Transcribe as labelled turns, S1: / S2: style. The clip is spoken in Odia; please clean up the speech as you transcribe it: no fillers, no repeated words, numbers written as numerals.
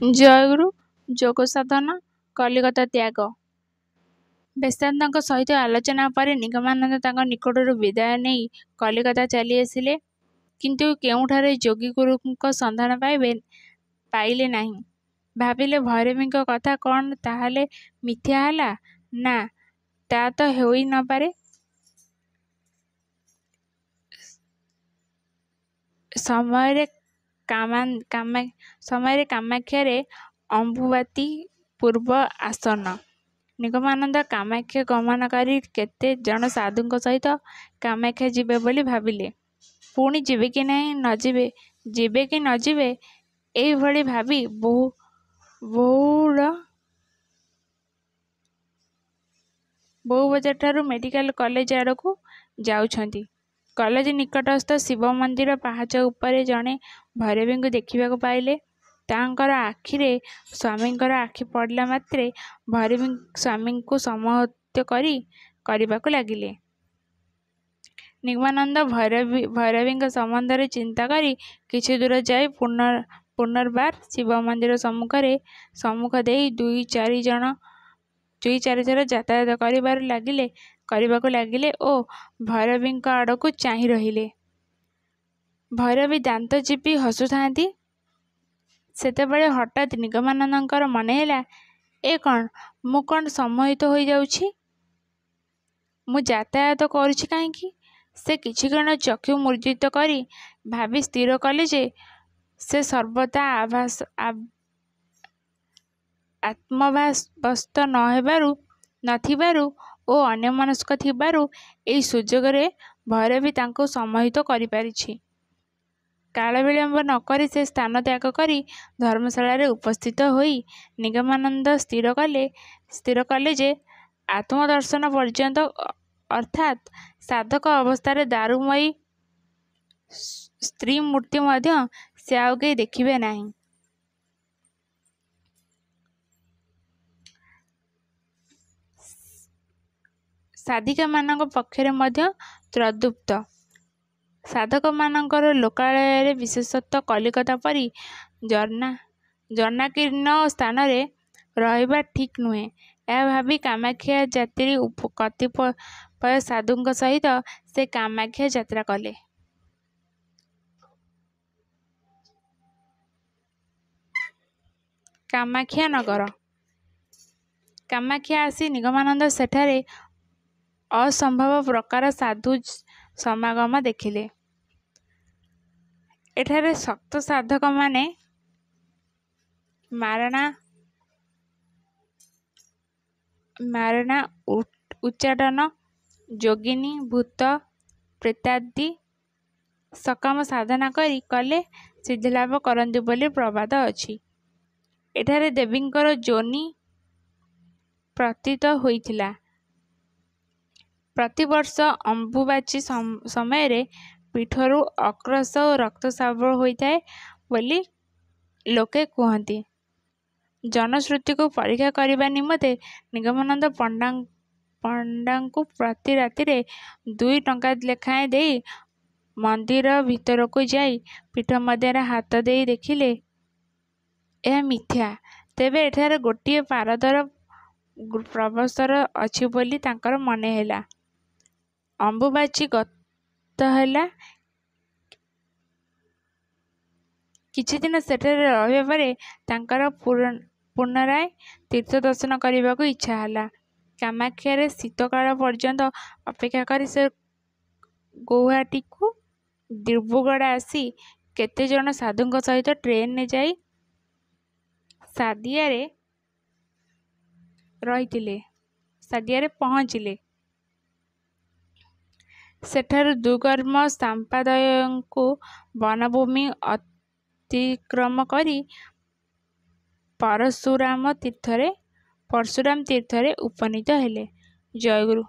S1: ଜୟଗୁରୁ ଯୋଗ ସାଧନ କଲିକତା ତ୍ୟାଗ। ବେଦାନ୍ତଙ୍କ ସହିତ ଆଲୋଚନା ପରେ ନିଗମାନନ୍ଦ ତାଙ୍କ ନିକଟରୁ ବିଦାୟ ନେଇ କଲିକତା ଚାଲି ଆସିଲେ। କିନ୍ତୁ କେଉଁଠାରେ ଯୋଗୀଗୁରୁଙ୍କ ସନ୍ଧାନ ପାଇଲେ ନାହିଁ। ଭାବିଲେ ଭୈରବୀଙ୍କ କଥା କ'ଣ ତାହେଲେ ମିଥ୍ୟା ହେଲା? ନା, ତା ତ ହୋଇ ନ ପାରେ। ସମୟରେ କାମାକ୍ଷାରେ ଅମ୍ବୁବାତୀ ପୂର୍ବ ଆସନ୍ନ। ନିଗମାନନ୍ଦ କାମାକ୍ଷା ଗମନ କରି କେତେ ଜଣ ସାଧୁଙ୍କ ସହିତ କାମାକ୍ଷା ଯିବେ ବୋଲି ଭାବିଲେ। ପୁଣି ଯିବେ କି ନ ଯିବେ ଏଇଭଳି ଭାବି ବୋଉବଜାରଠାରୁ ମେଡ଼ିକାଲ କଲେଜ ଆଡ଼କୁ ଯାଉଛନ୍ତି। କଲେଜ ନିକଟସ୍ଥ ଶିବ ମନ୍ଦିର ପାହାଚ ଉପରେ ଜଣେ ଭୈରବୀଙ୍କୁ ଦେଖିବାକୁ ପାଇଲେ। ତାଙ୍କର ଆଖିରେ ସ୍ୱାମୀଙ୍କର ଆଖି ପଡ଼ିଲା ମାତ୍ରେ ଭୈରବୀ ସ୍ୱାମୀଙ୍କୁ ସମୋହିତ କରିବାକୁ ଲାଗିଲେ। ନିଗମାନନ୍ଦ ଭୈରବୀଙ୍କ ସମ୍ବନ୍ଧରେ ଚିନ୍ତା କରି କିଛି ଦୂର ଯାଇ ପୁନର୍ବାର ଶିବ ମନ୍ଦିର ସମ୍ମୁଖ ଦେଇ ଦୁଇ ଚାରିଥର ଯାତାୟାତ କରିବାକୁ ଲାଗିଲେ ଓ ଭୈରବୀଙ୍କ ଆଡ଼କୁ ଚାହିଁ ରହିଲେ। ଭୈରବୀ ଦାନ୍ତ ଚିପି ହସୁଥାନ୍ତି। ସେତେବେଳେ ହଠାତ୍ ନିଗମାନନ୍ଦଙ୍କର ମନେହେଲା, ଏ କ'ଣ, ମୁଁ କ'ଣ ସମ୍ମୋହିତ ହୋଇଯାଉଛି? ମୁଁ ଯାତାୟାତ କରୁଛି କାହିଁକି? ସେ କିଛିକ୍ଷଣ ଚକ୍ଷୁ ମୁଦ୍ରିତ କରି ଭାବି ସ୍ଥିର କଲେ ଯେ ସେ ସର୍ବଦା ଆତ୍ମଭାବସ୍ଥ ନଥିବାରୁ ଓ ଅନ୍ୟମନସ୍କ ଥିବାରୁ ଏହି ସୁଯୋଗରେ ଭୈରବୀ ତାଙ୍କୁ ସମ୍ମୋହିତ କରିପାରିଛି। କାଳ ବିଳମ୍ବ ନ କରି ସେ ସ୍ଥାନ ତ୍ୟାଗ କରି ଧର୍ମଶାଳାରେ ଉପସ୍ଥିତ ହୋଇ ନିଗମାନନ୍ଦ ସ୍ଥିର କଲେ ଯେ ଆତ୍ମଦର୍ଶନ ପର୍ଯ୍ୟନ୍ତ ଅର୍ଥାତ୍ ସାଧକ ଅବସ୍ଥାରେ ଦାରୁମୟୀ ସ୍ତ୍ରୀ ମୂର୍ତ୍ତି ମଧ୍ୟ ସେ ଆଉ କେହି ଦେଖିବେ ନାହିଁ। ସାଧିକାମାନଙ୍କ ପକ୍ଷରେ ମଧ୍ୟ ତଦୁକ୍ତ। ସାଧକମାନଙ୍କର ଲୋକାଳୟରେ ବିଶେଷତଃ କଲିକତା ପରି ଜନାକୀର୍ଣ୍ଣ ସ୍ଥାନରେ ରହିବା ଠିକ୍ ନୁହେଁ। ଏହା ଭାବି କାମାକ୍ଷା ଯାତ୍ରୀ କତିପୟ ସାଧୁଙ୍କ ସହିତ ସେ କାମାକ୍ଷା ଯାତ୍ରା କଲେ। କାମାକ୍ଷା ନଗର। କାମାକ୍ଷା ଆସି ନିଗମାନନ୍ଦ ସେଠାରେ ଅସମ୍ଭବ ପ୍ରକାର ସାଧୁ ସମାଗମ ଦେଖିଲେ। ଏଠାରେ ଶକ୍ତ ସାଧକମାନେ ମାରଣା ଉଚ୍ଚାଟନ, ଯୋଗିନୀ, ଭୂତ ପ୍ରେତାଦି ସକାମ ସାଧନା କଲେ ସିଦ୍ଧିଲାଭ କରନ୍ତି ବୋଲି ପ୍ରବାଦ ଅଛି। ଏଠାରେ ଦେବୀଙ୍କର ଯୋନି ପ୍ରତୀତ ହୋଇଥିଲା। ପ୍ରତିବର୍ଷ ଅମ୍ବୁବାଚୀ ସମୟରେ ପୀଠରୁ ଅକ୍ରଶ ଓ ରକ୍ତସ୍ରାବ ହୋଇଥାଏ ବୋଲି ଲୋକେ କୁହନ୍ତି। ଜନଶ୍ରୁତିକୁ ପରୀକ୍ଷା କରିବା ନିମନ୍ତେ ନିଗମାନନ୍ଦ ପଣ୍ଡାଙ୍କୁ ପ୍ରତି ରାତିରେ 2 ଟଙ୍କା ଲେଖାଏଁ ଦେଇ ମନ୍ଦିର ଭିତରକୁ ଯାଇ ପୀଠ ମଧ୍ୟରେ ହାତ ଦେଇ ଦେଖିଲେ, ଏହା ମିଥ୍ୟା। ତେବେ ଏଠାରେ ଗୋଟିଏ ପାରଦର ପ୍ରବସ୍ତର ଅଛି ବୋଲି ତାଙ୍କର ମନେହେଲା। ଅମ୍ବୁବାଚୀ ଗତ ହେଲା। କିଛିଦିନ ସେଠାରେ ରହିବା ପରେ ତାଙ୍କର ପୁନରାୟ ତୀର୍ଥ ଦର୍ଶନ କରିବାକୁ ଇଚ୍ଛା ହେଲା। କାମାକ୍ଷାରେ ଶୀତକାଳ ପର୍ଯ୍ୟନ୍ତ ଅପେକ୍ଷା କରି ସେ ଗୌହାଟୀକୁ ଦିବ୍ରୁଗଡ଼ ଆସି କେତେଜଣ ସାଧୁଙ୍କ ସହିତ ଟ୍ରେନରେ ଯାଇ ସାଦିଆରେ ପହଞ୍ଚିଲେ। ସେଠାରୁ ଦୁର୍ଗମ ସମ୍ପ୍ରଦାୟକୁ ବନଭୂମି ଅତିକ୍ରମ କରି ପରଶୁରାମ ତୀର୍ଥରେ ଉପନୀତ ହେଲେ। ଜୟଗୁରୁ।